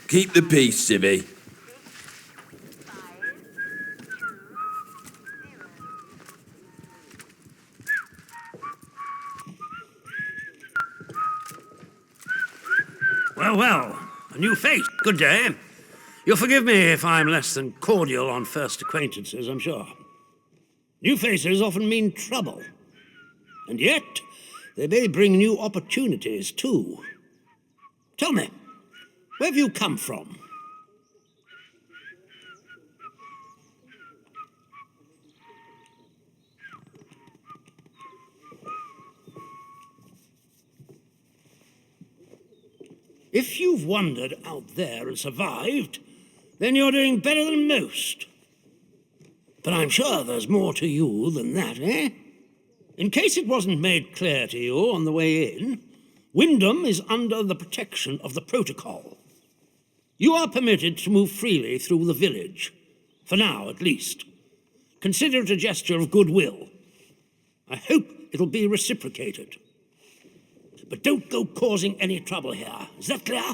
Keep the peace, civvy. Well, a new face. Good day. You'll forgive me if I'm less than cordial on first acquaintances, I'm sure. New faces often mean trouble. And yet, they may bring new opportunities, too. Tell me, where have you come from? If you've wandered out there and survived, then you're doing better than most. But I'm sure there's more to you than that, eh? In case it wasn't made clear to you on the way in, Wyndham is under the protection of the protocol. You are permitted to move freely through the village, for now at least. Consider it a gesture of goodwill. I hope it'll be reciprocated. But don't go causing any trouble here, is that clear?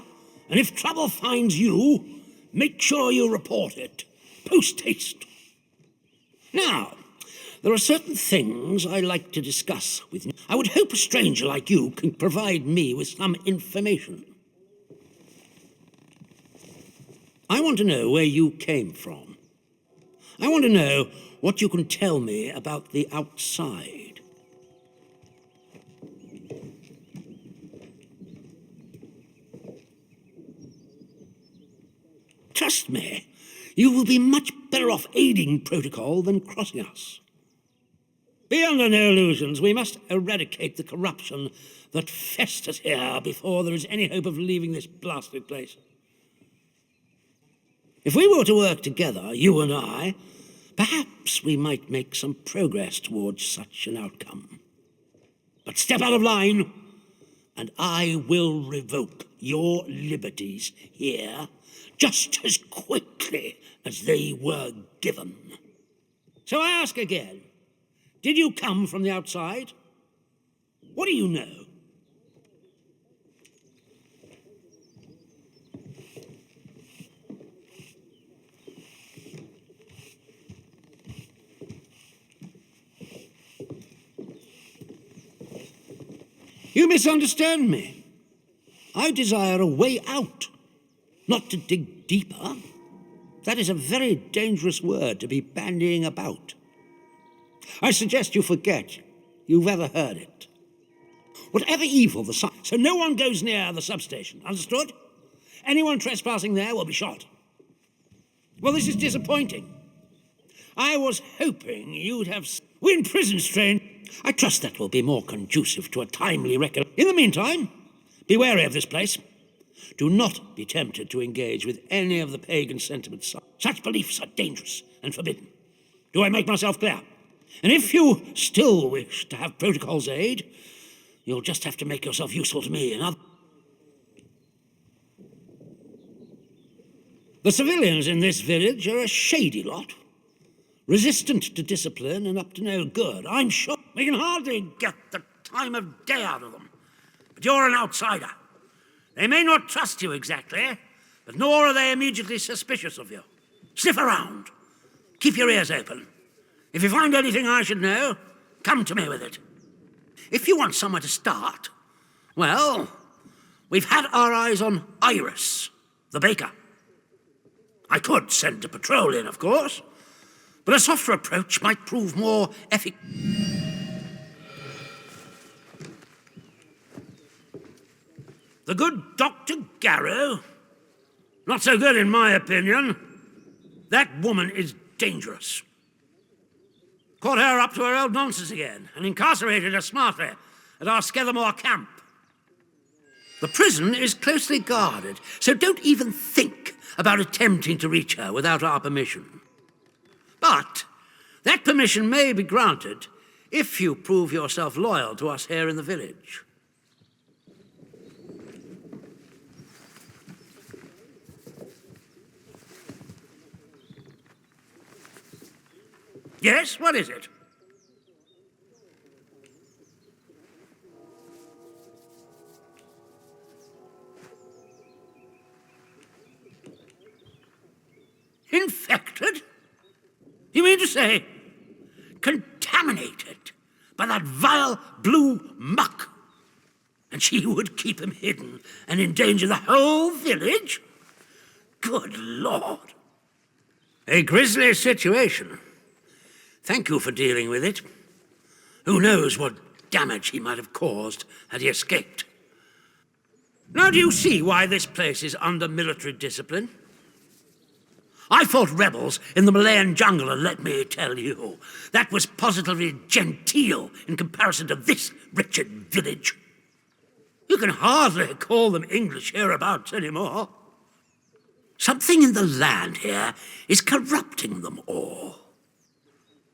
And if trouble finds you, make sure you report it, post-haste. Now, there are certain things I like to discuss with you. I would hope a stranger like you can provide me with some information. I want to know where you came from. I want to know what you can tell me about the outside. Trust me, you will be much better off aiding protocol than crossing us. Be under no illusions. We must eradicate the corruption that festers here before there is any hope of leaving this blasted place. If we were to work together, you and I, perhaps we might make some progress towards such an outcome. But step out of line, and I will revoke your liberties here just as quickly as they were given. So I ask again, did you come from the outside? What do you know? You misunderstand me. I desire a way out, not to dig deeper. That is a very dangerous word to be bandying about. I suggest you forget you've ever heard it. Whatever evil the sun, so no one goes near the substation, understood? Anyone trespassing there will be shot. Well, this is disappointing. I was hoping you'd have... We're in prison strain. I trust that will be more conducive to a timely record. In the meantime, be wary of this place. Do not be tempted to engage with any of the pagan sentiments. Such beliefs are dangerous and forbidden. Do I make myself clear? And if you still wish to have protocol's aid, you'll just have to make yourself useful to me and others. The civilians in this village are a shady lot, resistant to discipline and up to no good. I'm sure we can hardly get the time of day out of them. But you're an outsider. They may not trust you exactly, but nor are they immediately suspicious of you. Sniff around. Keep your ears open. If you find anything I should know, come to me with it. If you want somewhere to start, well, we've had our eyes on Iris, the baker. I could send a patrol in, of course, but a softer approach might prove more effective. The good Dr. Garrow, not so good in my opinion. That woman is dangerous. Caught her up to her old nonsense again and incarcerated her smartly at our Skethermoor camp. The prison is closely guarded, so don't even think about attempting to reach her without our permission. But that permission may be granted if you prove yourself loyal to us here in the village. Yes, what is it? Infected? You mean to say contaminated by that vile blue muck? And she would keep him hidden and endanger the whole village? Good Lord. A grisly situation. Thank you for dealing with it. Who knows what damage he might have caused had he escaped. Now do you see why this place is under military discipline? I fought rebels in the Malayan jungle, and let me tell you, that was positively genteel in comparison to this wretched village. You can hardly call them English hereabouts anymore. Something in the land here is corrupting them all.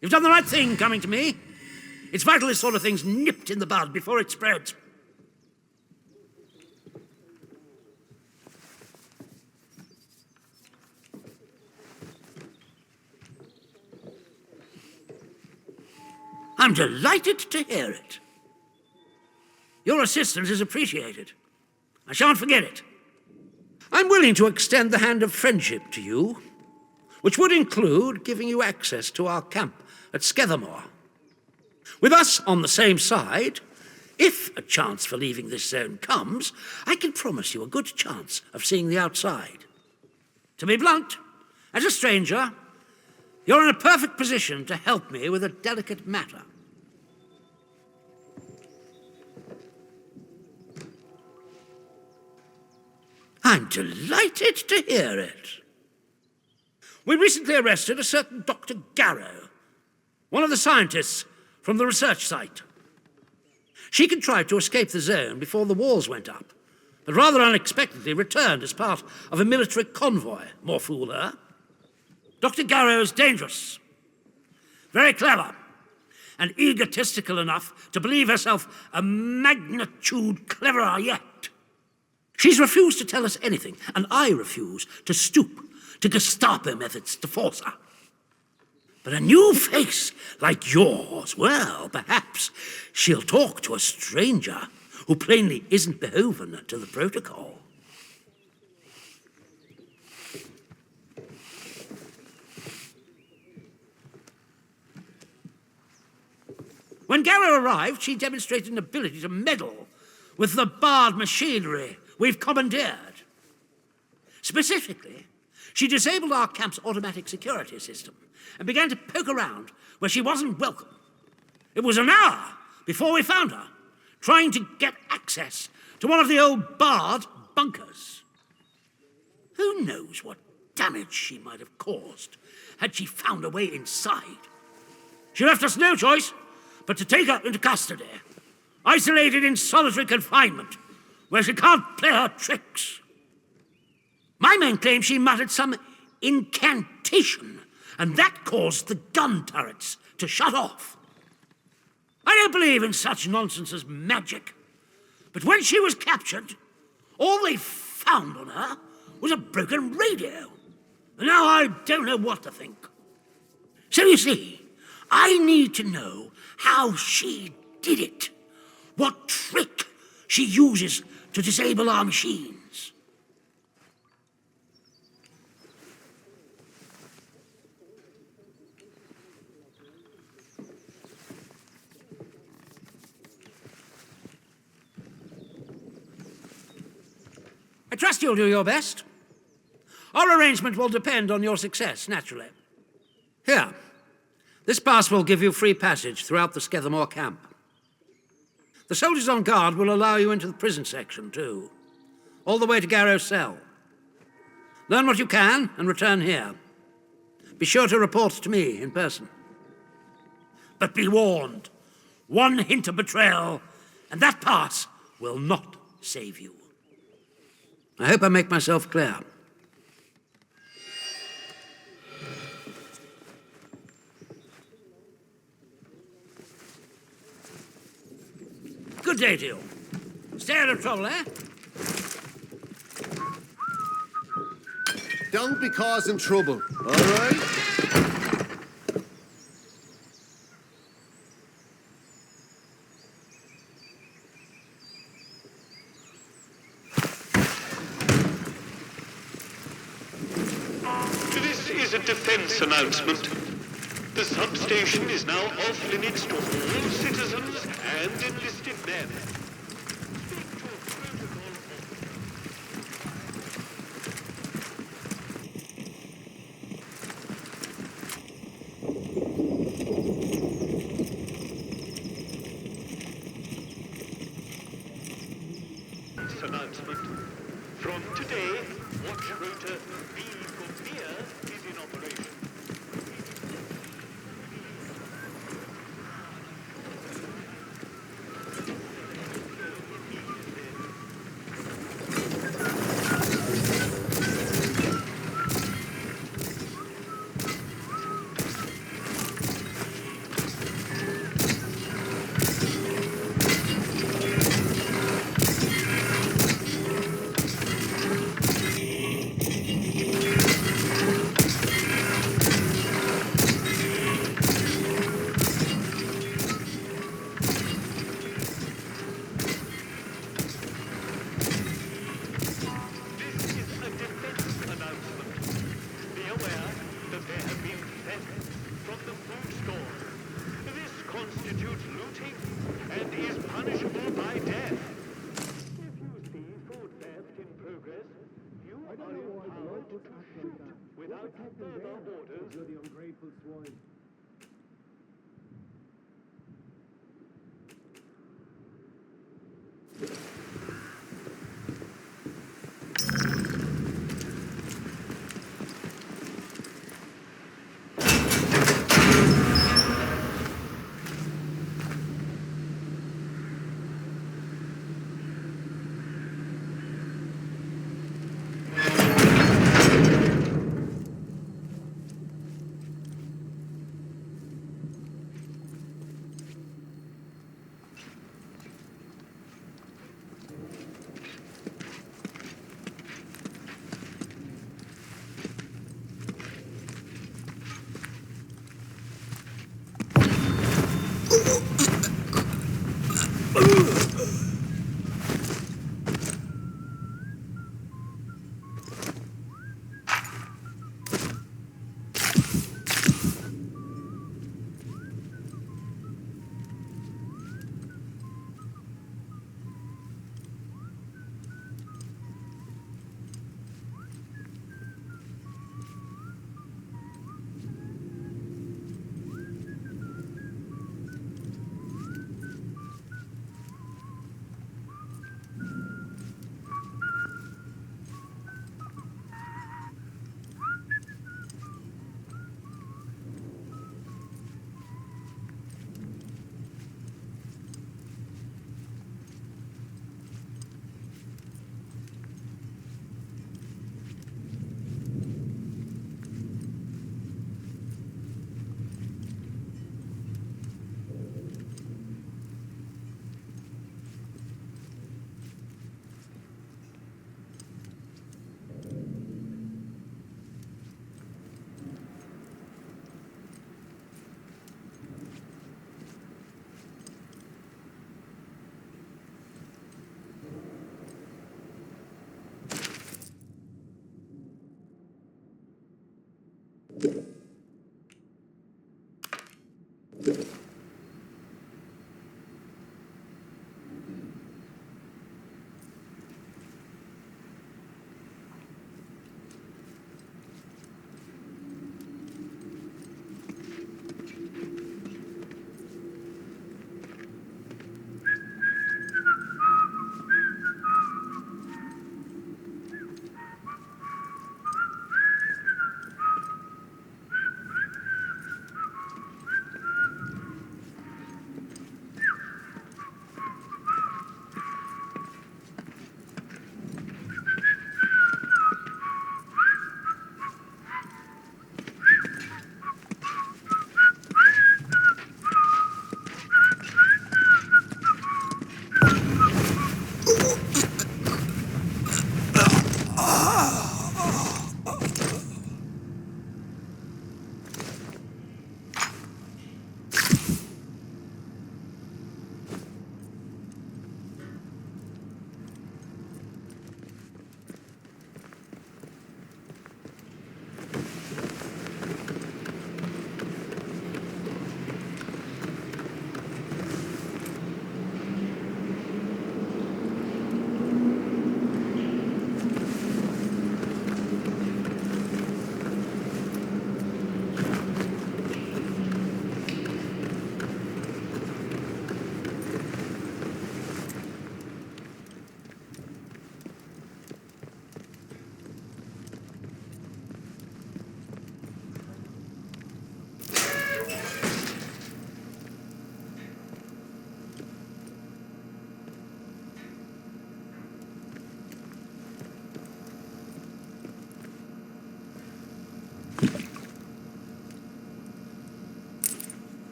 You've done the right thing coming to me. It's vital this sort of thing's nipped in the bud before it spreads. I'm delighted to hear it. Your assistance is appreciated. I shan't forget it. I'm willing to extend the hand of friendship to you, which would include giving you access to our camp at Skethermoor. With us on the same side, if a chance for leaving this zone comes, I can promise you a good chance of seeing the outside. To be blunt, as a stranger, you're in a perfect position to help me with a delicate matter. I'm delighted to hear it. We recently arrested a certain Dr. Garrow, one of the scientists from the research site. She contrived to escape the zone before the walls went up, but rather unexpectedly returned as part of a military convoy. More fool her. Dr. Garrow is dangerous, very clever, and egotistical enough to believe herself a magnitude cleverer yet. She's refused to tell us anything, and I refuse to stoop to Gestapo methods to force her. But a new face like yours, well, perhaps she'll talk to a stranger who plainly isn't beholden to the protocol. When Garrow arrived, she demonstrated an ability to meddle with the barred machinery we've commandeered. Specifically, she disabled our camp's automatic security system and began to poke around where she wasn't welcome. It was an hour before we found her, trying to get access to one of the old barred bunkers. Who knows what damage she might have caused had she found a way inside. She left us no choice but to take her into custody, isolated in solitary confinement, where she can't play her tricks. My men claim she muttered some incantation, and that caused the gun turrets to shut off. I don't believe in such nonsense as magic, but when she was captured, all they found on her was a broken radio. And now I don't know what to think. So you see, I need to know how she did it, what trick she uses to disable our machines. I trust you'll do your best. Our arrangement will depend on your success, naturally. Here, this pass will give you free passage throughout the Skethermoor camp. The soldiers on guard will allow you into the prison section, too, all the way to Garrow's cell. Learn what you can and return here. Be sure to report to me in person. But be warned, one hint of betrayal, and that pass will not save you. I hope I make myself clear. Good day to you. Stay out of trouble, eh? Don't be causing trouble, all right? To this is a defense announcement. The substation is now off limits to all citizens and enlisted men. Announcement. From today, watch rotor B for beer is in operation. Constitutes looting and is punishable by death. If you see food theft in progress, you are empowered to shoot without further orders. You're the ungrateful swine.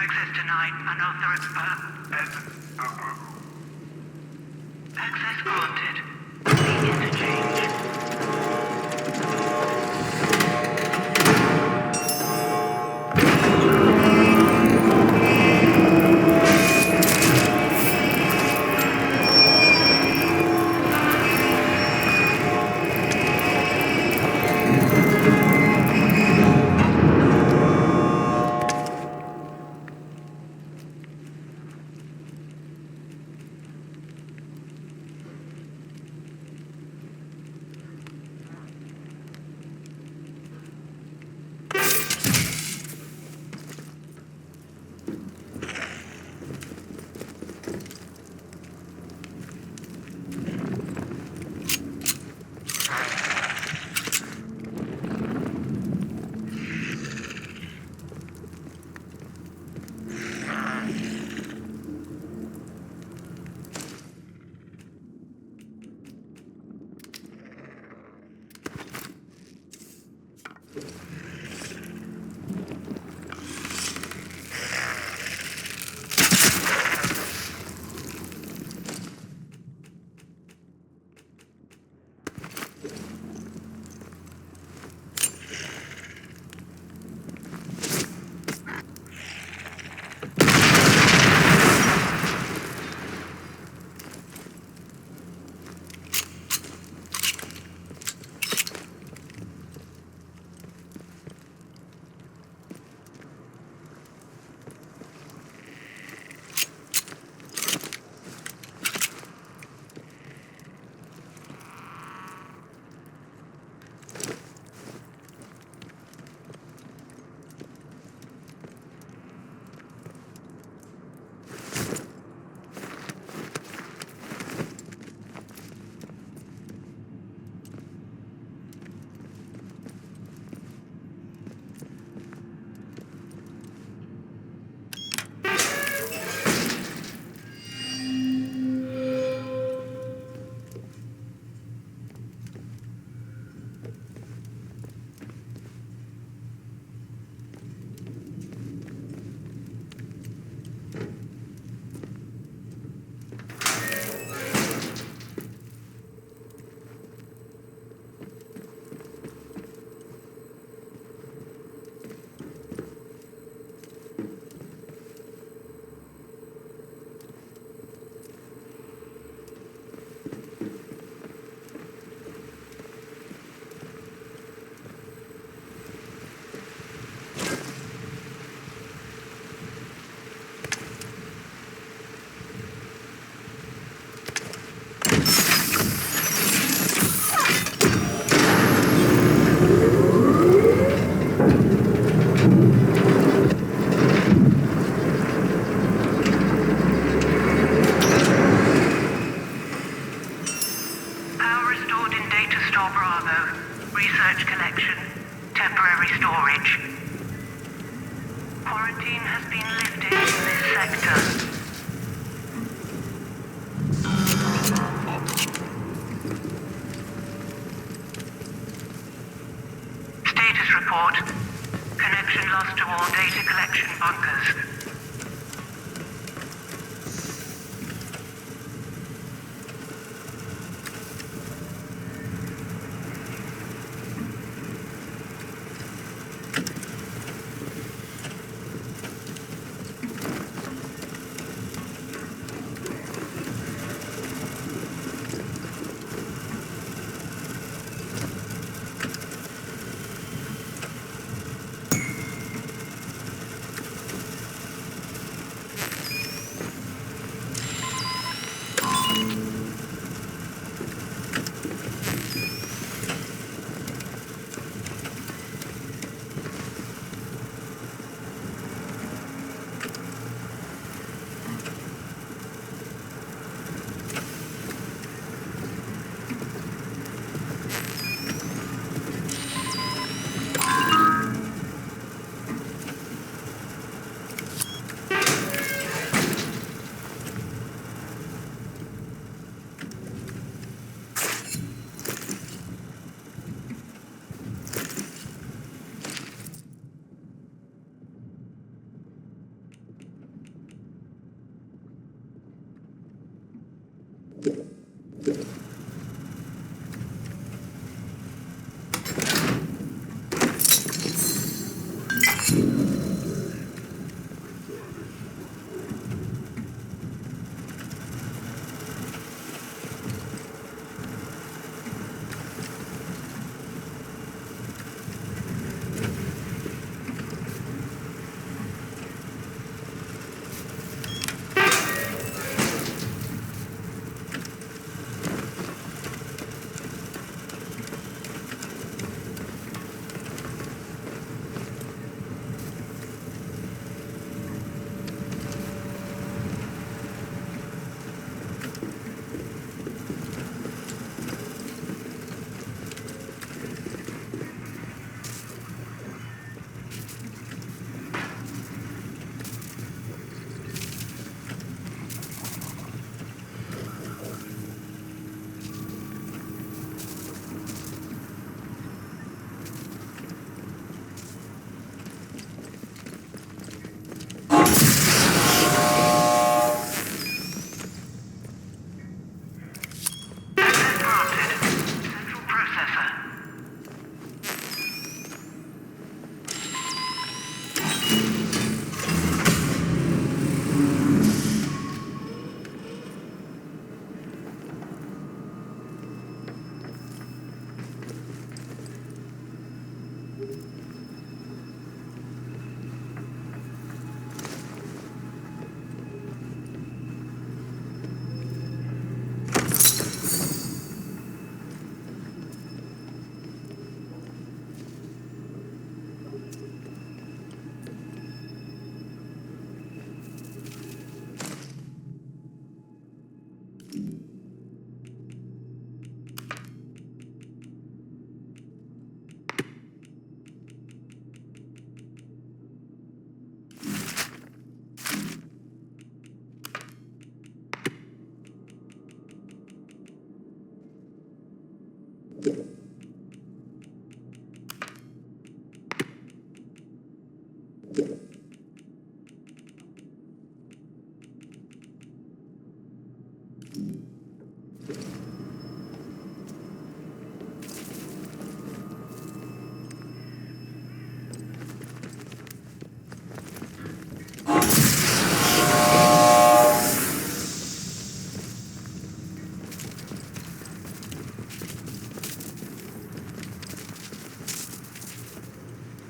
Access denied. Unauthorized. Access granted. The interchange.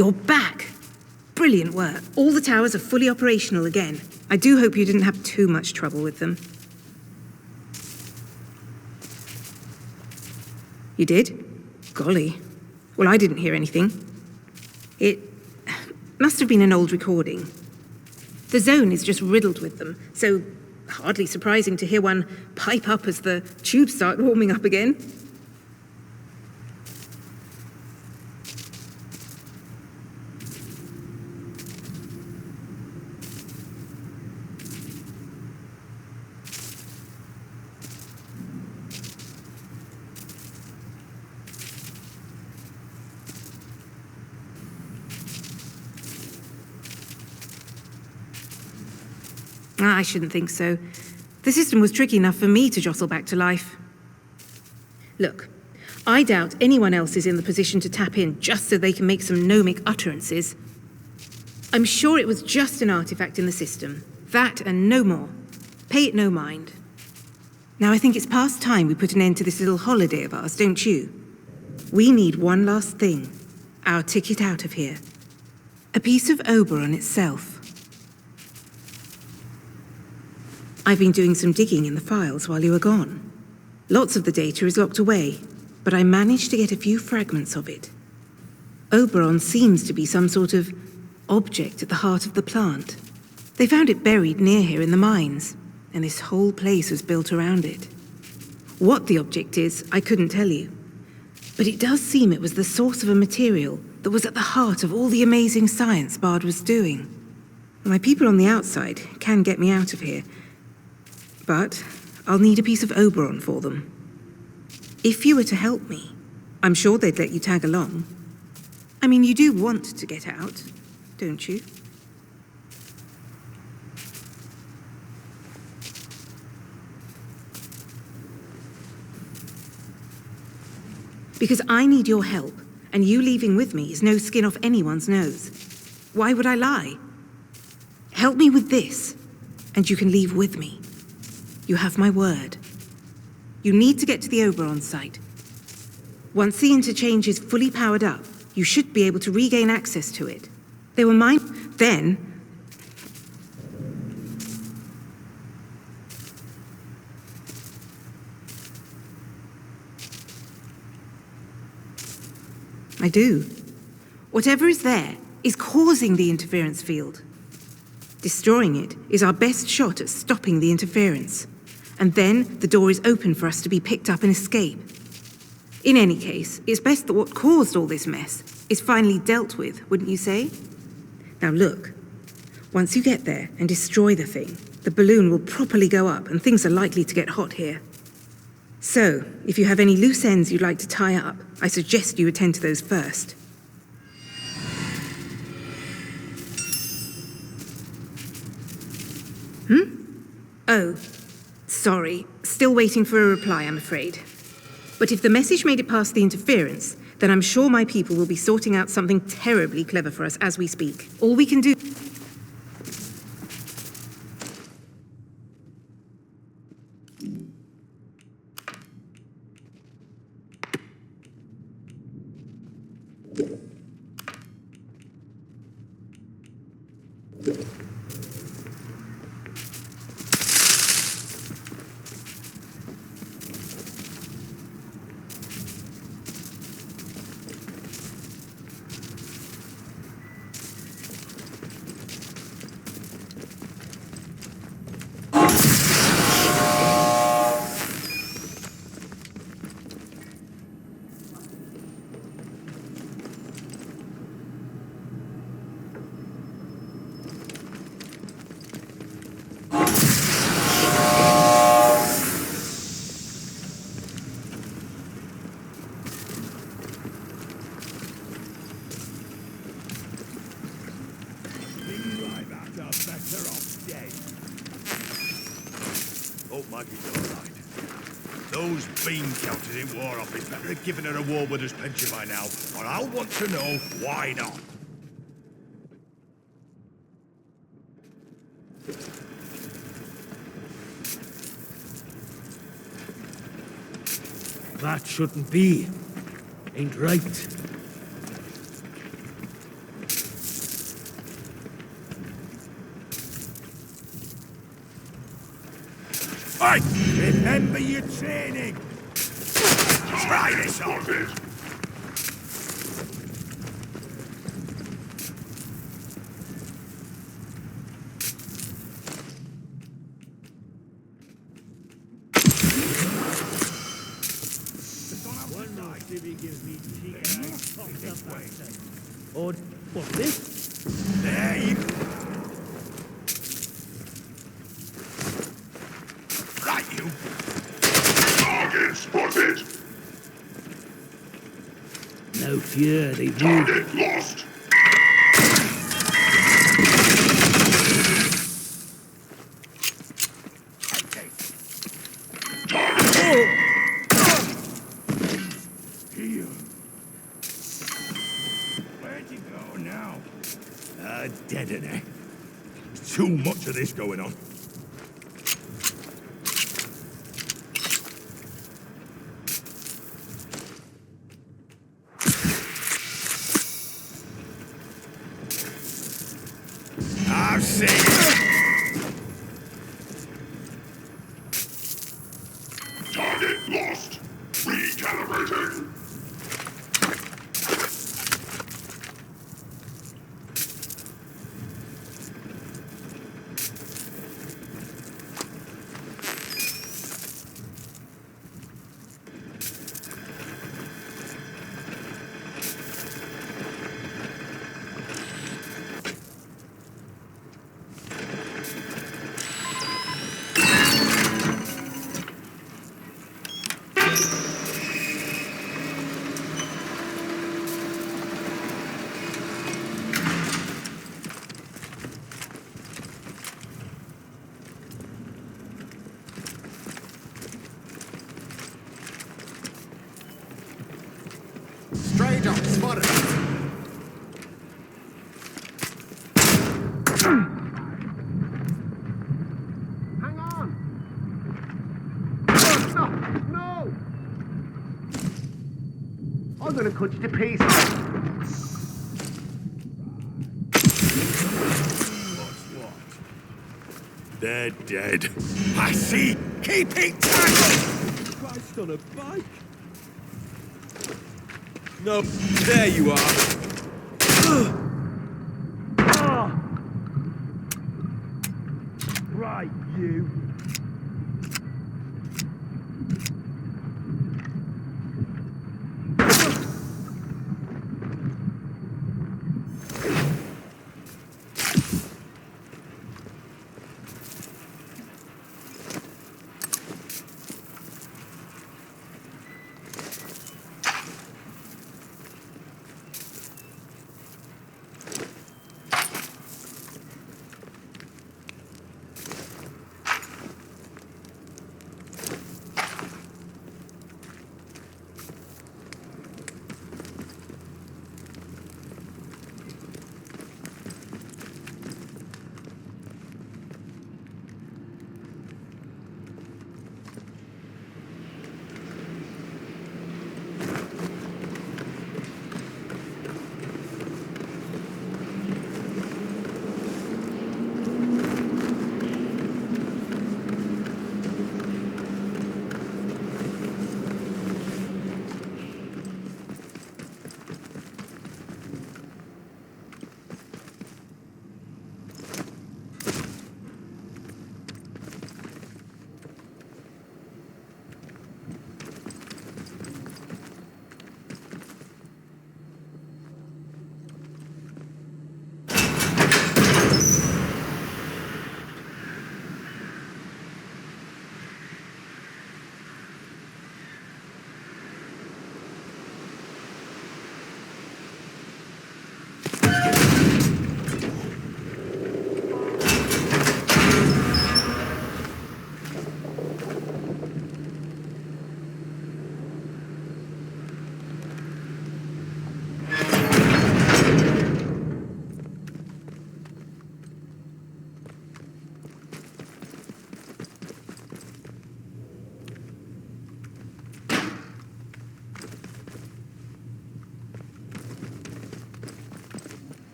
You're back! Brilliant work. All the towers are fully operational again. I do hope you didn't have too much trouble with them. You did? Golly. Well, I didn't hear anything. It must have been an old recording. The zone is just riddled with them, so hardly surprising to hear one pipe up as the tubes start warming up again. I shouldn't think so. The system was tricky enough for me to jostle back to life. Look, I doubt anyone else is in the position to tap in just so they can make some gnomic utterances. I'm sure it was just an artifact in the system. That and no more. Pay it no mind. Now I think it's past time we put an end to this little holiday of ours, don't you? We need one last thing. Our ticket out of here. A piece of Oberon itself. I've been doing some digging in the files while you were gone. Lots of the data is locked away, but I managed to get a few fragments of it. Oberon seems to be some sort of object at the heart of the plant. They found it buried near here in the mines, and this whole place was built around it. What the object is, I couldn't tell you. But it does seem it was the source of a material that was at the heart of all the amazing science Bard was doing. My people on the outside can get me out of here, but I'll need a piece of Oberon for them. If you were to help me, I'm sure they'd let you tag along. I mean, you do want to get out, don't you? Because I need your help, and you leaving with me is no skin off anyone's nose. Why would I lie? Help me with this, and you can leave with me. You have my word. You need to get to the Oberon site. Once the interchange is fully powered up, you should be able to regain access to it. They were mine then. I do. Whatever is there is causing the interference field. Destroying it is our best shot at stopping the interference. And then the door is open for us to be picked up and escape. In any case, it's best that what caused all this mess is finally dealt with, wouldn't you say? Now look, once you get there and destroy the thing, the balloon will properly go up and things are likely to get hot here. So, if you have any loose ends you'd like to tie up, I suggest you attend to those first. Oh, sorry. Still waiting for a reply, I'm afraid. But if the message made it past the interference, then I'm sure my people will be sorting out something terribly clever for us as we speak. All we can do... better off dead. Oh, Maggie's all right. Those bean counters in War Office better have given her a war widow's pension by now, or I'll want to know why not. That shouldn't be. Ain't right. Right! Remember your training! Try this on! If he gives me or what this? There you go. Right, you. Target spotted. No fear, they move. Target lost. Here. Where'd you go now? Dead in there. Too much of this going on. I've seen it. Target lost. Recalibrating. Straight up, spotted. Hang on! No! I'm gonna cut you to pieces. What's what? They're dead. I see! Keep it tight! Christ on a bike? No, there you are. Right, you.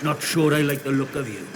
Not sure I like the look of you.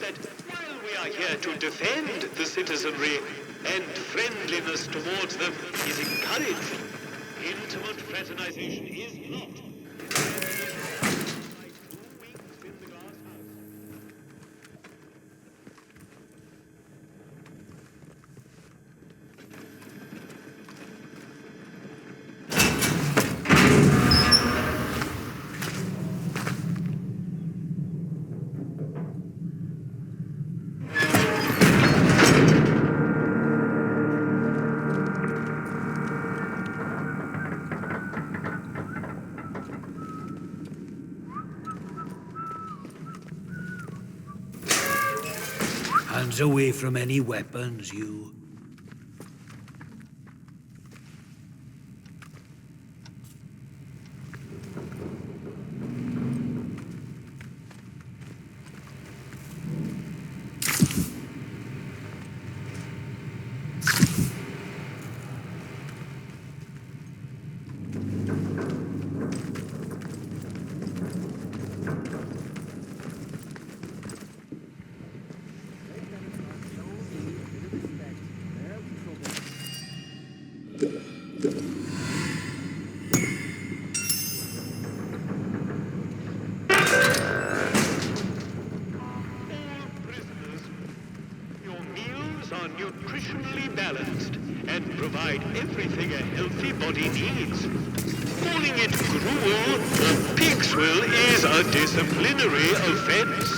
That while we are here to defend the citizenry and friendliness towards them is encouraged, intimate fraternization is not. Hands away from any weapons, you. Nutritionally balanced and provide everything a healthy body needs. Calling it gruel or pig swill is a disciplinary offense.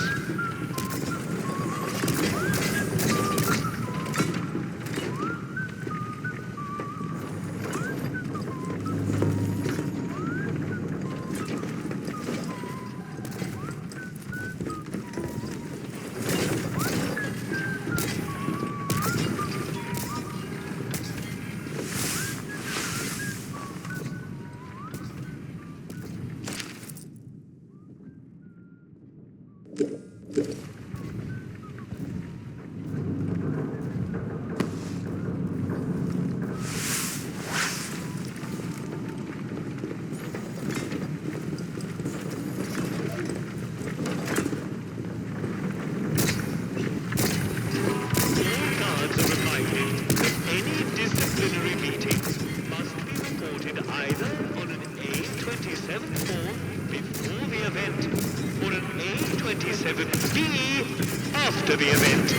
After the event,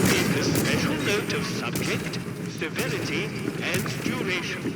make a special note of subject, severity, and duration.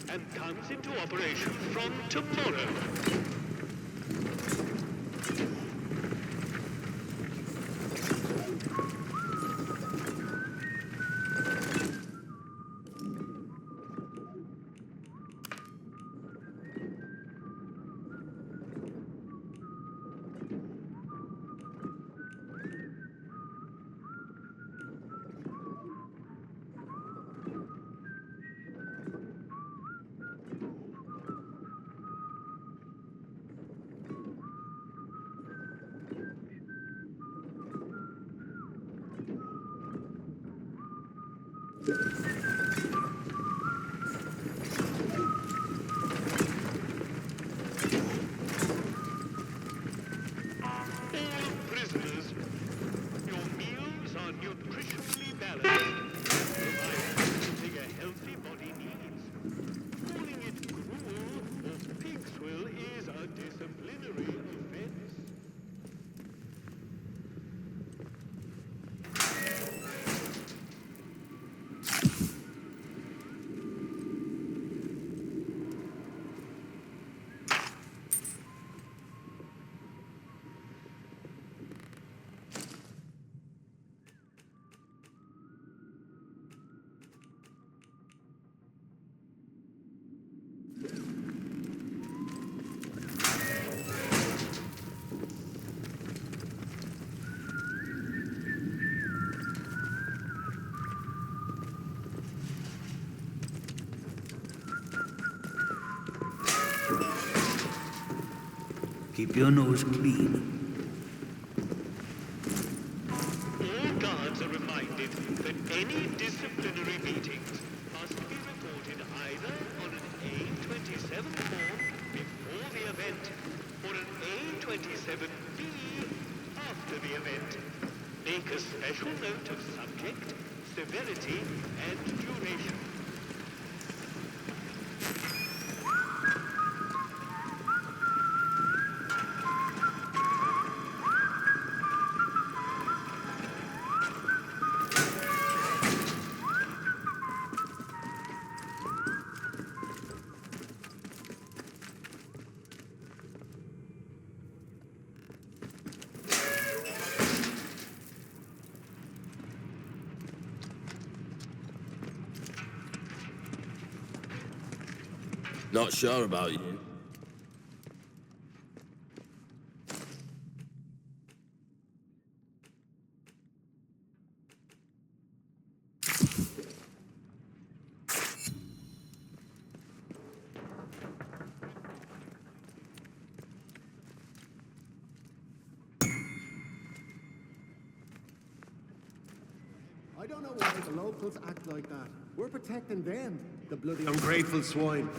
And comes into operation from tomorrow. Prisoners, your meals are nutritionally balanced, providing everything a healthy body needs. Calling it gruel or pig swill is a disciplinary offense. Keep your nose clean. All guards are reminded that any disciplinary meetings must be reported either on an A27 form before the event or an A27B after the event. Make a special note of subject, severity, and duration. Not sure about you. I don't know why the locals act like that. We're protecting them, the bloody ungrateful swine.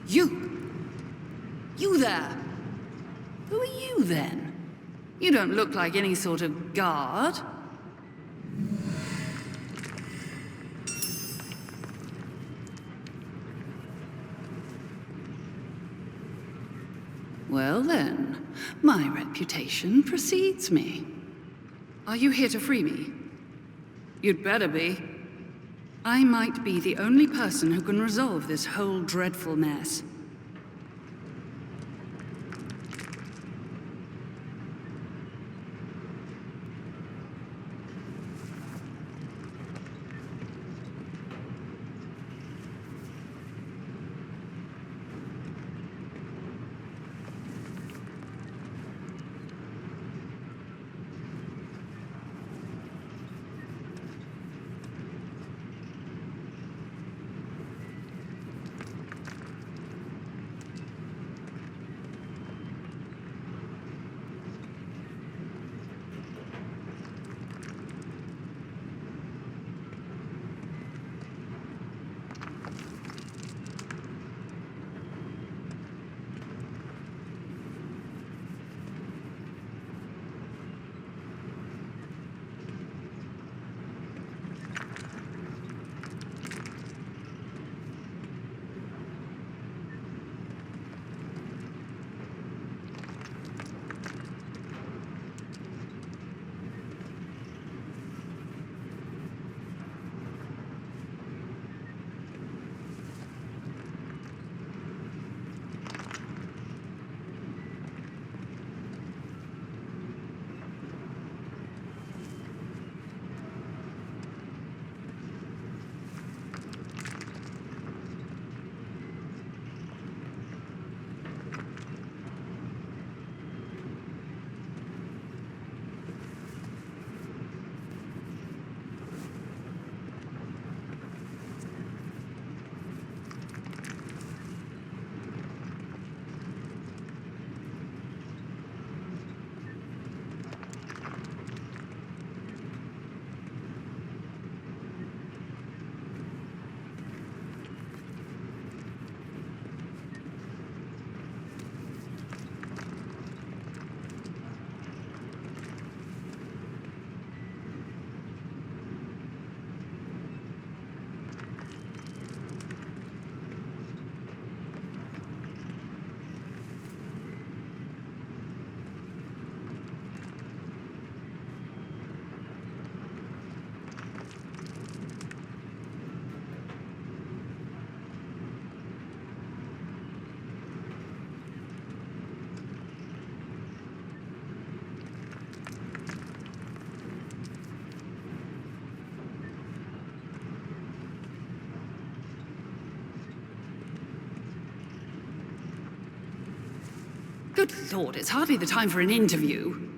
You there! Who are you, then? You don't look like any sort of guard. Well then, my reputation precedes me. Are you here to free me? You'd better be. I might be the only person who can resolve this whole dreadful mess. Good Lord, it's hardly the time for an interview.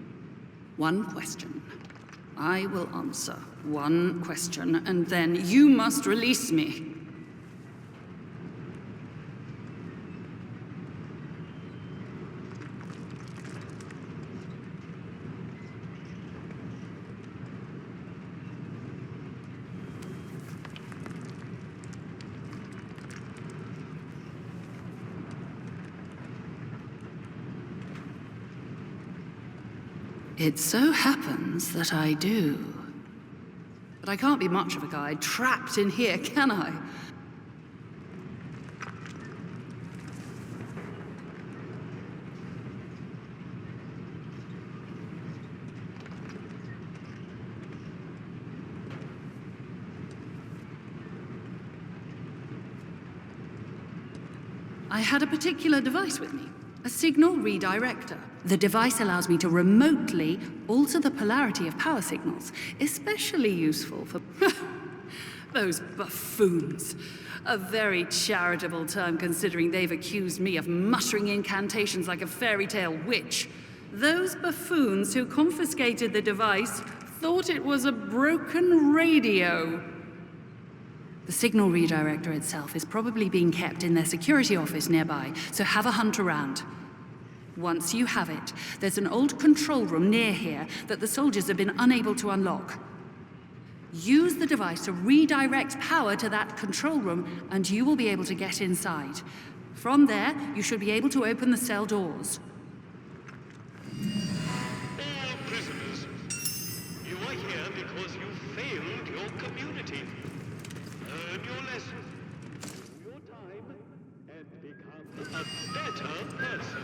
One question. I will answer one question, and then you must release me. It so happens that I do. But I can't be much of a guy trapped in here, can I? I had a particular device with me. A Signal Redirector. The device allows me to remotely alter the polarity of power signals, especially useful for those buffoons. A very charitable term considering they've accused me of muttering incantations like a fairy tale witch. Those buffoons who confiscated the device thought it was a broken radio. The Signal Redirector itself is probably being kept in their security office nearby, so have a hunt around. Once you have it, there's an old control room near here that the soldiers have been unable to unlock. Use the device to redirect power to that control room, and you will be able to get inside. From there, you should be able to open the cell doors. All prisoners, you are here because you failed your community. Learn your lesson, do your time, and become a better person.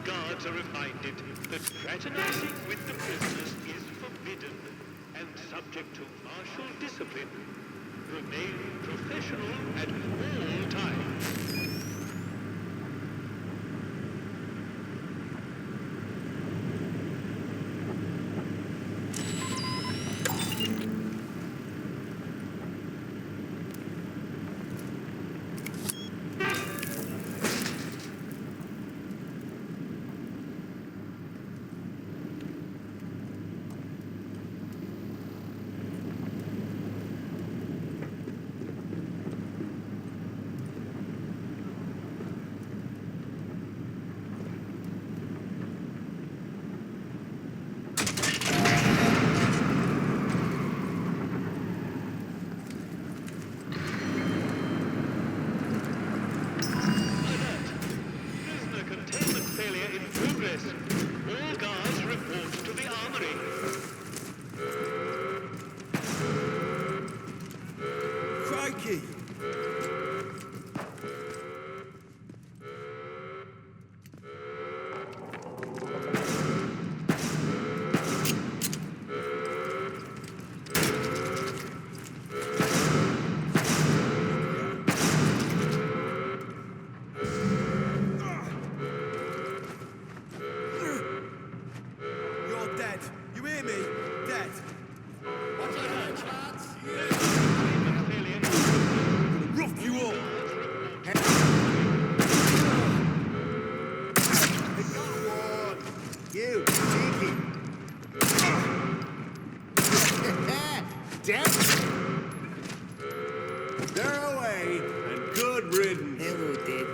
Guards are reminded that fraternizing with the prisoners is forbidden and subject to martial discipline. Remain professional at all times. All guards report to the armory. Crikey! They're away, and good riddance. Hello, dead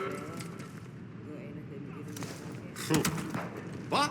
fella. What?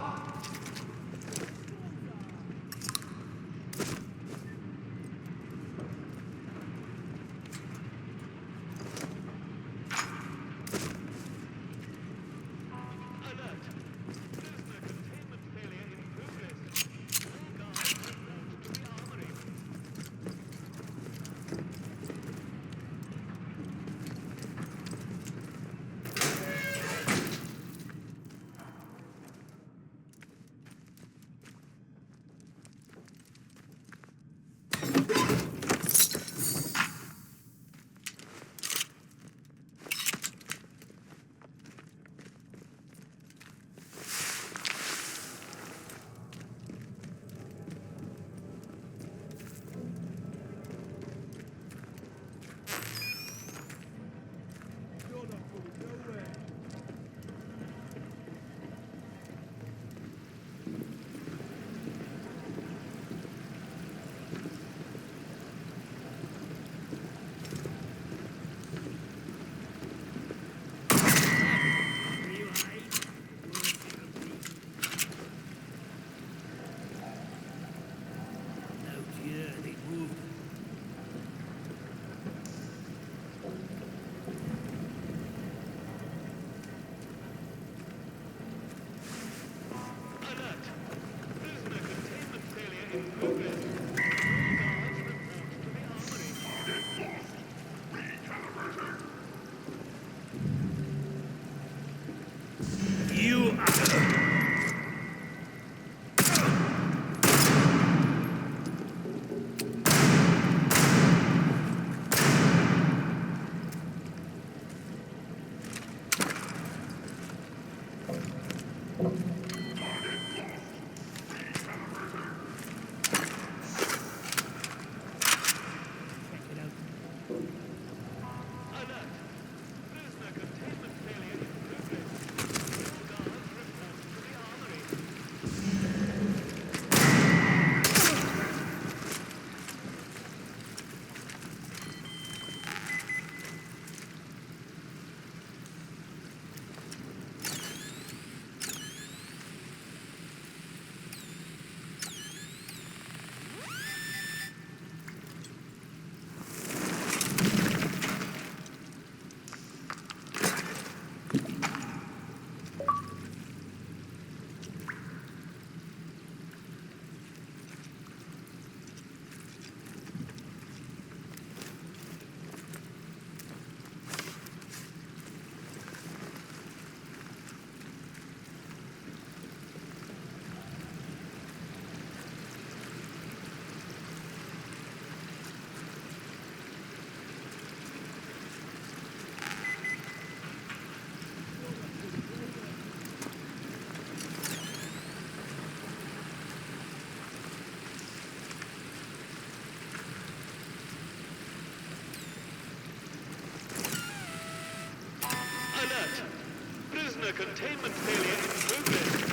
Prisoner containment failure in progress.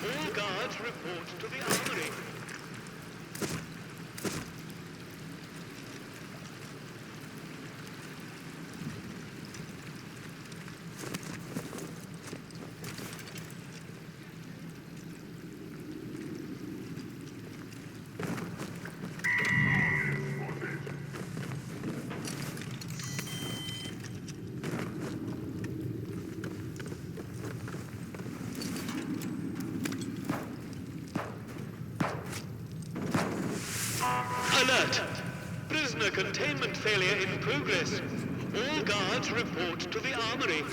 All guards report to the armory. Alert! Prisoner containment failure in progress. All guards report to the armory.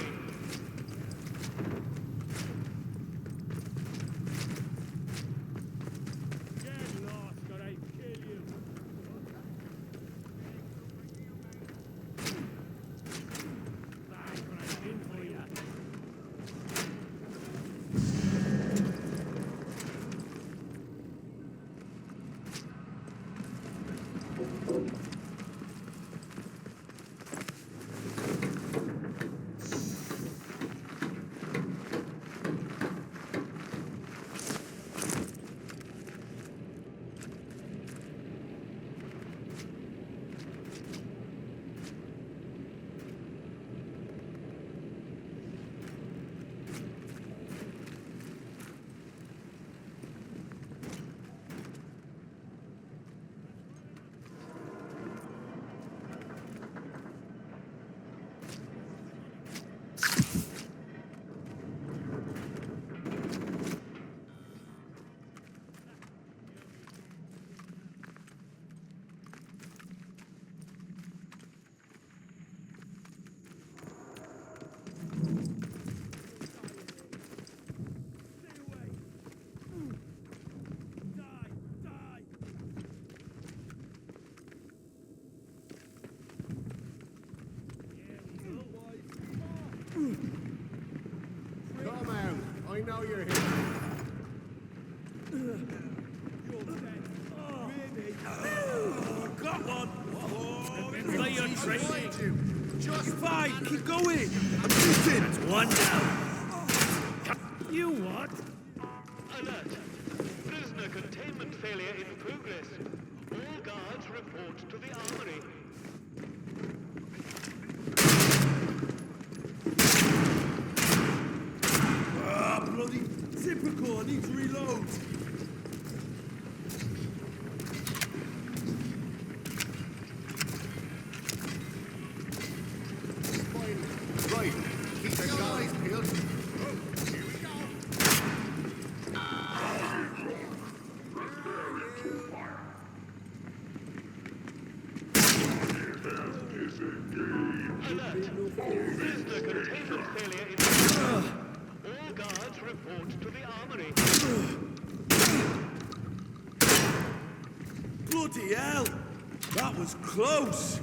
Come out. I know you're here. Got one! Play your training! Just Fine, keep going! I'm shooting! That's one down! You what? Alert! Prisoner containment failure in progress. All guards report to the armory. Ah, bloody zipper core needs to reload! right. Keep your eyes peeled. Here we go. Alert! Prisoner containment failure in progress. All guards report to the armory. Bloody hell! That was close!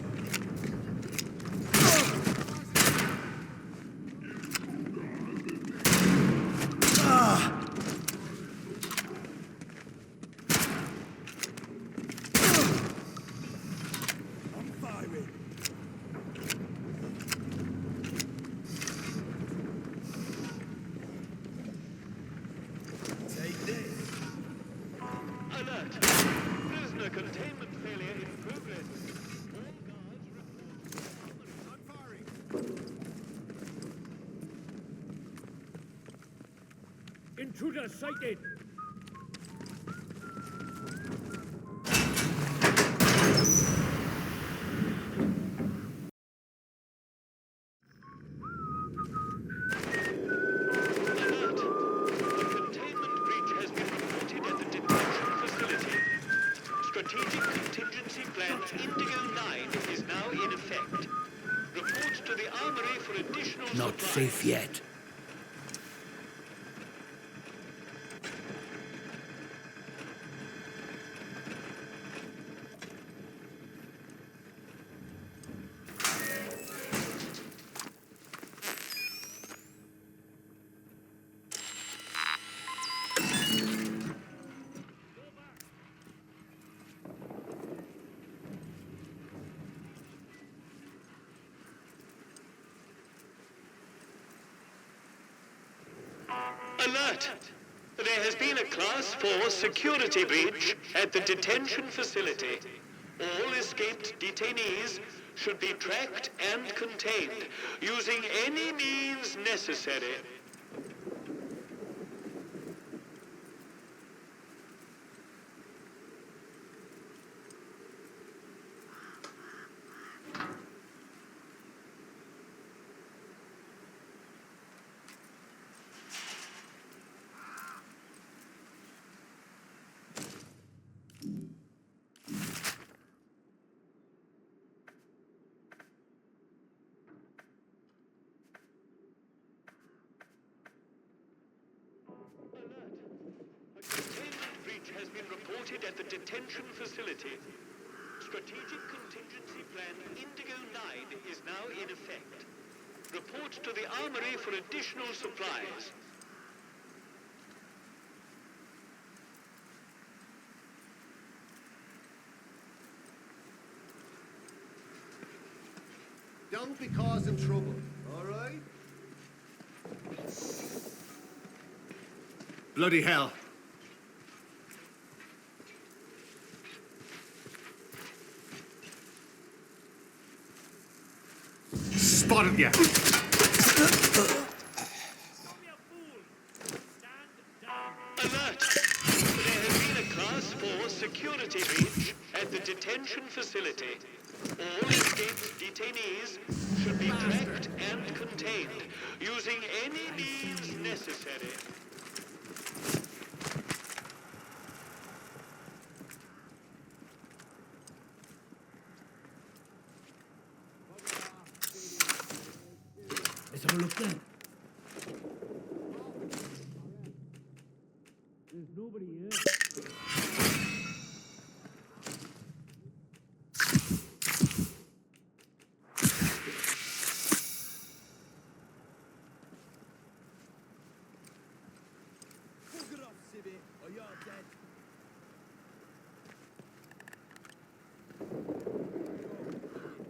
I'm firing! Take this! Alert! Prisoner containment failure in progress. All guards report to the armory. I'm firing. Intruder sighted! Alert! A containment breach has been reported at the detention facility. Strategic Contingency Plan Indigo 9 is now in effect. Report to the armory for additional Not supplies. safe yet. Alert! There has been a Class 4 security breach at the detention facility. All escaped detainees should be tracked and contained using any means necessary. Has been reported at the detention facility. Strategic Contingency Plan Indigo 9 is now in effect. Report to the Armory for additional supplies. Don't be causing trouble, all right? Bloody hell. Spotted ya! Alert! There has been a Class 4 security breach at the detention facility. All escaped detainees should be tracked and contained using any means necessary. Let's have a look then. There's nobody here. Fuck it off, Civvy, or you're dead.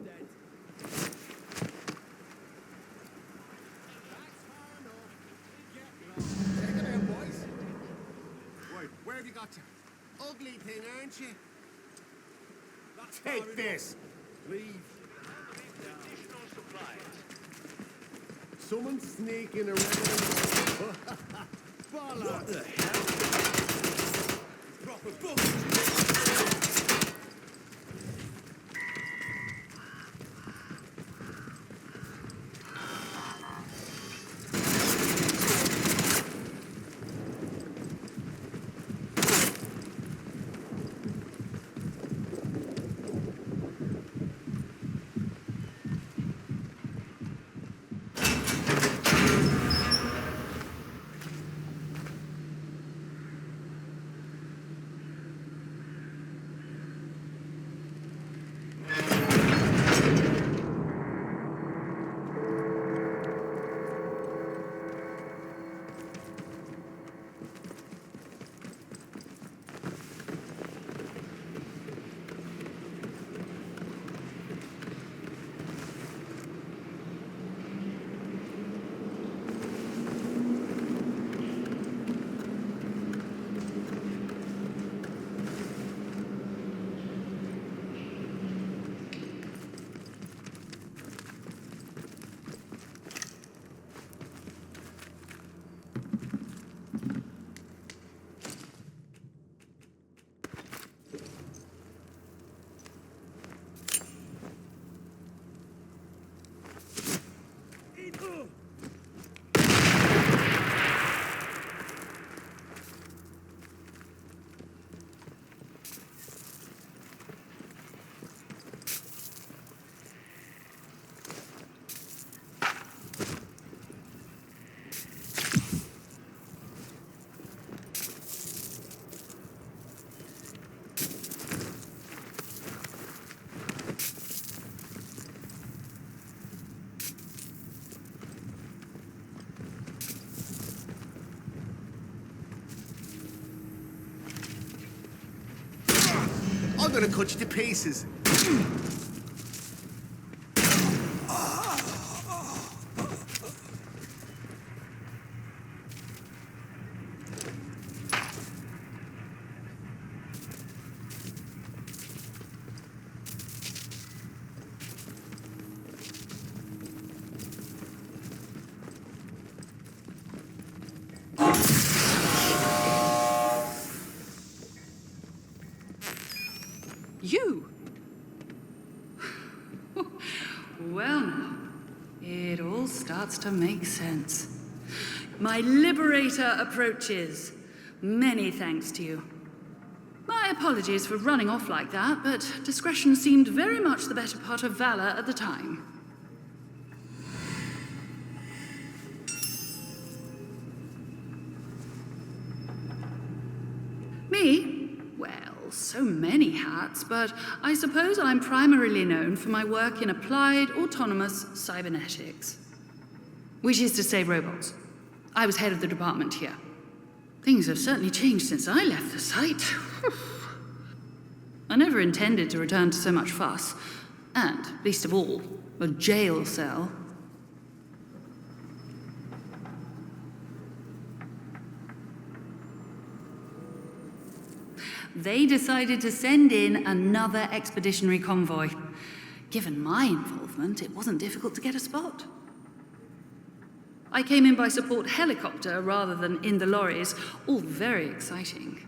Dead. Take it out, boys. Right, where have you got to? Ugly thing, aren't you? Take this. Leave. Additional supplies. Someone sneaking around. What the Bollocks. hell? Proper bullshit. I'm gonna cut you to pieces. Well now, it all starts to make sense. My liberator approaches. Many thanks to you. My apologies for running off like that, but discretion seemed very much the better part of valor at the time. Me? Well, so many hats, but I suppose I'm primarily known for my work in applied autonomous cybernetics. Which is to say robots. I was head of the department here. Things have certainly changed since I left the site. I never intended to return to so much fuss, and, least of all, a jail cell. They decided to send in another expeditionary convoy. Given my involvement, it wasn't difficult to get a spot. I came in by support helicopter rather than in the lorries, all very exciting.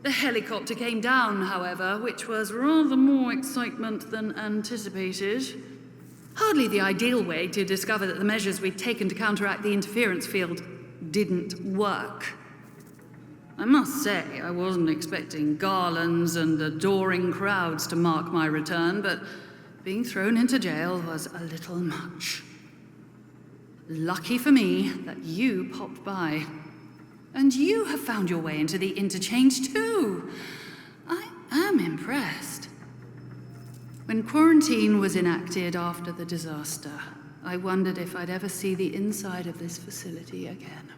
The helicopter came down, however, which was rather more excitement than anticipated. Hardly the ideal way to discover that the measures we'd taken to counteract the interference field didn't work. I must say, I wasn't expecting garlands and adoring crowds to mark my return, but being thrown into jail was a little much. Lucky for me that you popped by. And you have found your way into the interchange too. I am impressed. When quarantine was enacted after the disaster, I wondered if I'd ever see the inside of this facility again.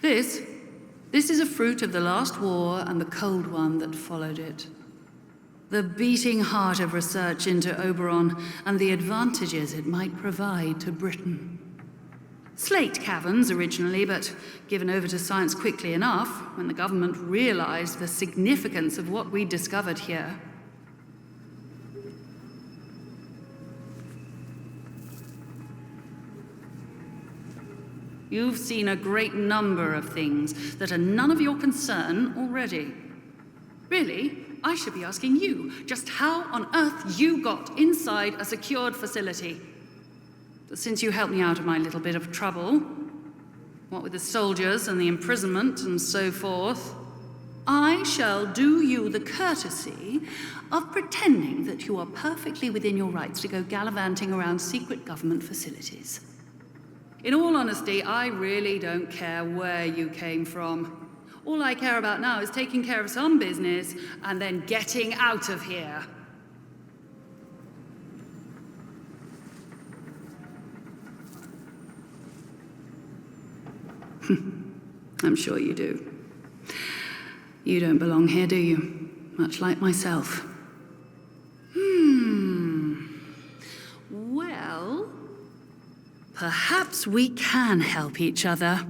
This is a fruit of the last war and the cold one that followed it. The beating heart of research into Oberon and the advantages it might provide to Britain. Slate caverns originally, but given over to science quickly enough when the government realized the significance of what we'd discovered here. You've seen a great number of things that are none of your concern already. Really, I should be asking you just how on earth you got inside a secured facility. But since you helped me out of my little bit of trouble, what with the soldiers and the imprisonment and so forth, I shall do you the courtesy of pretending that you are perfectly within your rights to go gallivanting around secret government facilities. In all honesty, I really don't care where you came from. All I care about now is taking care of some business and then getting out of here. I'm sure you do. You don't belong here, do you? Much like myself. Well, perhaps we can help each other.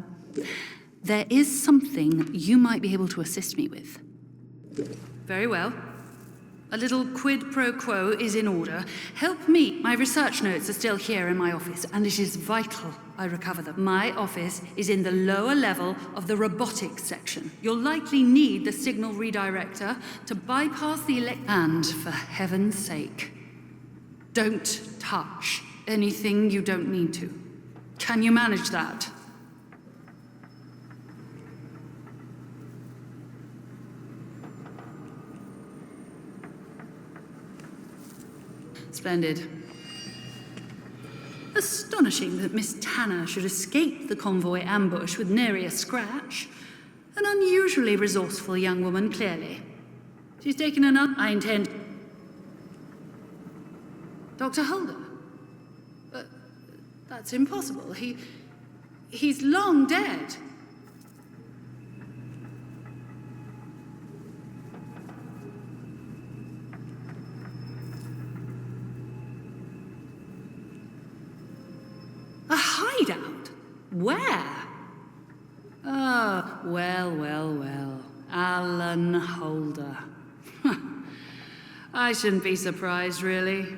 There is something you might be able to assist me with. Very well. A little quid pro quo is in order. Help me. My research notes are still here in my office, and it is vital I recover them. My office is in the lower level of the robotics section. You'll likely need the Signal Redirector to bypass the And for heaven's sake, don't touch anything you don't need to. Can you manage that? Splendid. Astonishing that Miss Tanner should escape the convoy ambush with nary a scratch. An unusually resourceful young woman, clearly. She's taken I intend... Dr. Holder? That's impossible. He's long dead. A hideout? Where? Oh, well. Alan Holder. I shouldn't be surprised, really.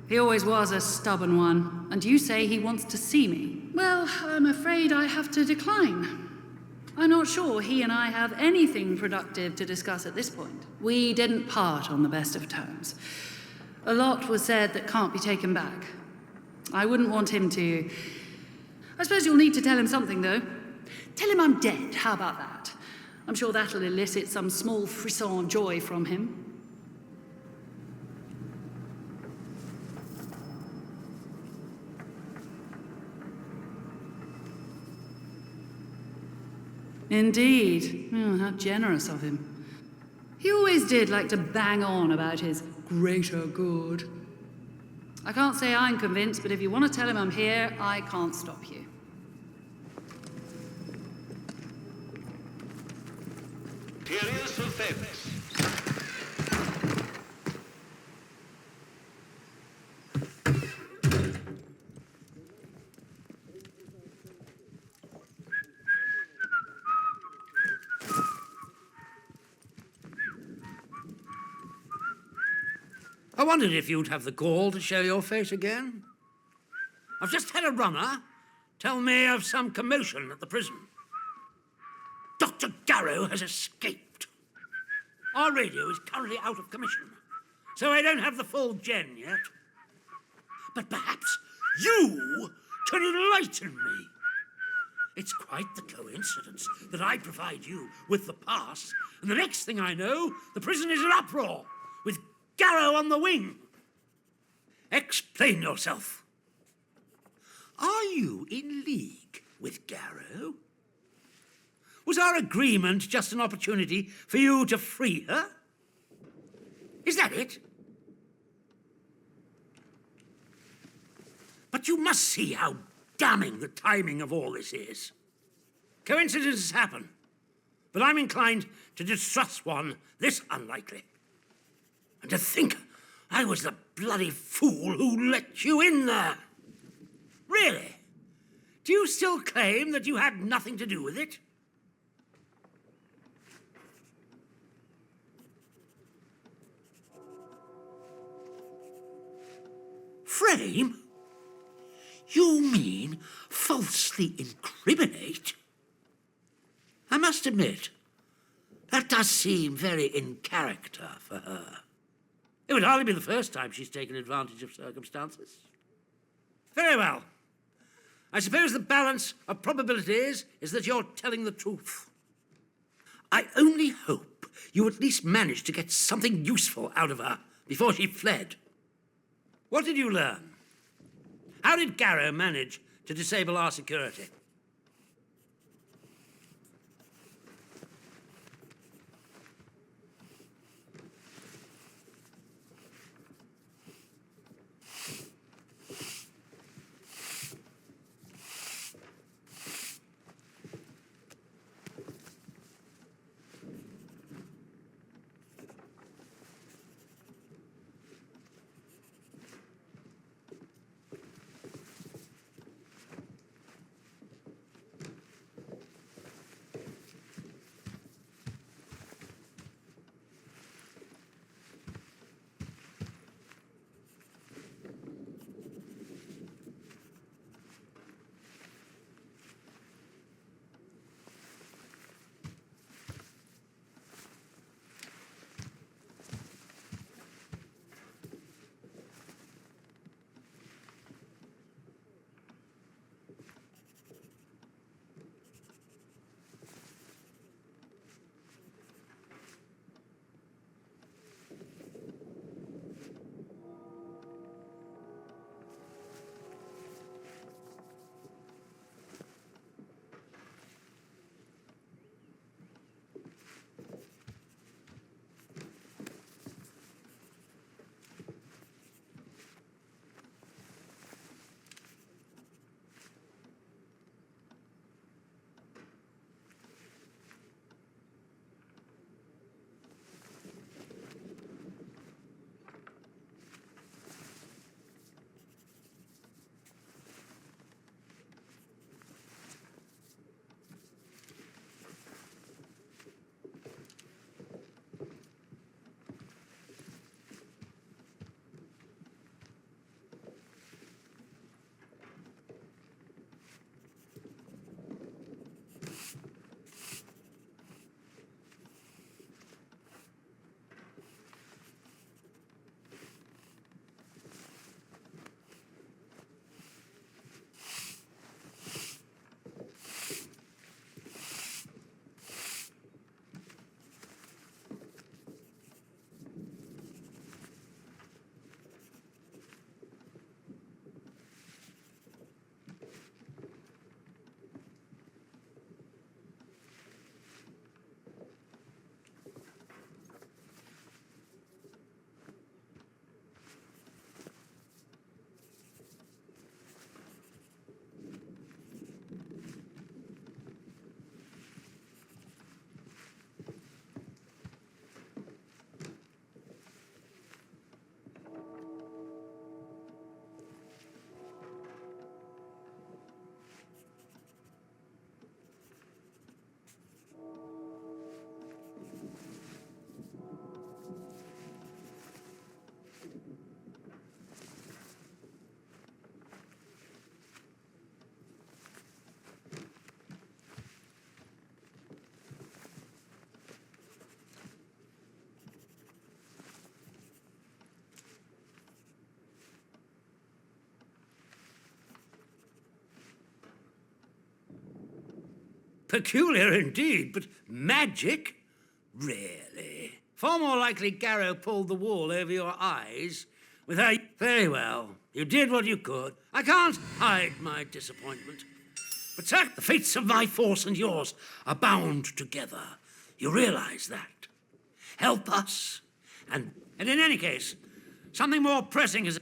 He always was a stubborn one, and you say he wants to see me. Well, I'm afraid I have to decline. I'm not sure he and I have anything productive to discuss at this point. We didn't part on the best of terms. A lot was said that can't be taken back. I wouldn't want him to... I suppose you'll need to tell him something, though. Tell him I'm dead, how about that? I'm sure that'll elicit some small frisson joy from him. Indeed. Oh, how generous of him. He always did like to bang on about his greater good. I can't say I'm convinced, but if you want to tell him I'm here, I can't stop you. Material sulfates. I wondered if you'd have the gall to show your face again. I've just had a runner tell me of some commotion at the prison. Dr. Garrow has escaped. Our radio is currently out of commission, so I don't have the full gen yet. But perhaps you can enlighten me. It's quite the coincidence that I provide you with the pass, and the next thing I know, the prison is in uproar, with Garrow on the wing. Explain yourself. Are you in league with Garrow? Was our agreement just an opportunity for you to free her? Is that it? But you must see how damning the timing of all this is. Coincidences happen, but I'm inclined to distrust one this unlikely. And to think I was the bloody fool who let you in there. Really? Do you still claim that you had nothing to do with it? Frame? You mean falsely incriminate? I must admit, that does seem very in character for her. It would hardly be the first time she's taken advantage of circumstances. Very well. I suppose the balance of probabilities is that you're telling the truth. I only hope you at least managed to get something useful out of her before she fled. What did you learn? How did Garrow manage to disable our security? Peculiar indeed, but magic? Really? Far more likely Garrow pulled the wool over your eyes without... Very well. You did what you could. I can't hide my disappointment. But, sir, the fates of my force and yours are bound together. You realize that? Help us. And in any case, something more pressing is...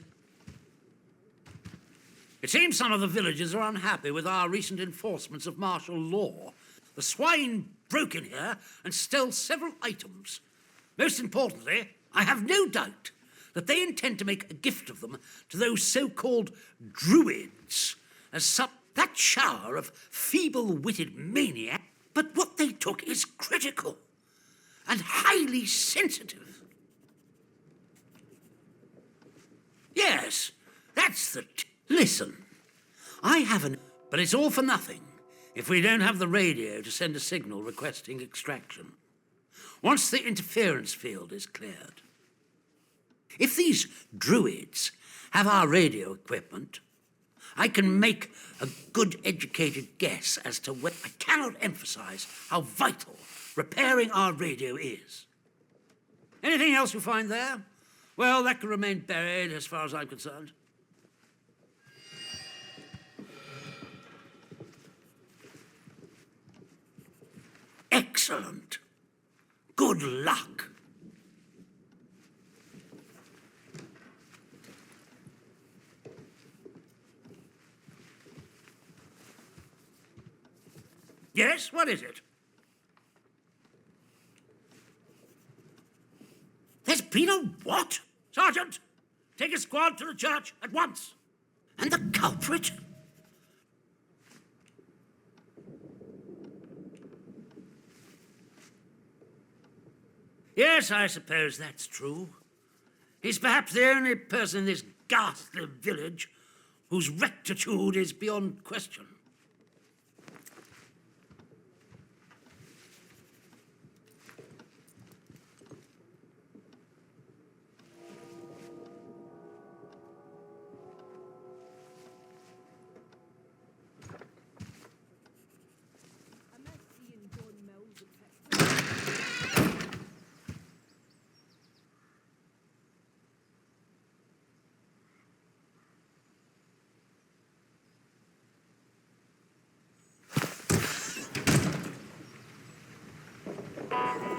It seems some of the villagers are unhappy with our recent enforcements of martial law. The swine broke in here and stole several items. Most importantly, I have no doubt that they intend to make a gift of them to those so-called druids, as that shower of feeble-witted maniacs. But what they took is critical and highly sensitive. Yes, that's the... Listen, I haven't... But it's all for nothing if we don't have the radio to send a signal requesting extraction. Once the interference field is cleared. If these druids have our radio equipment, I can make a good educated guess as to what... I cannot emphasize how vital repairing our radio is. Anything else you find there? Well, that can remain buried as far as I'm concerned. Excellent. Good luck. Yes, what is it? There's been a what? Sergeant, take a squad to the church at once. And the culprit? Yes, I suppose that's true. He's perhaps the only person in this ghastly village whose rectitude is beyond question.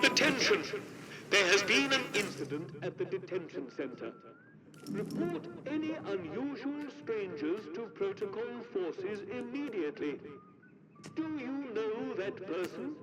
Attention! There has been an incident at the detention center. Report any unusual strangers to protocol forces immediately. Do you know that person?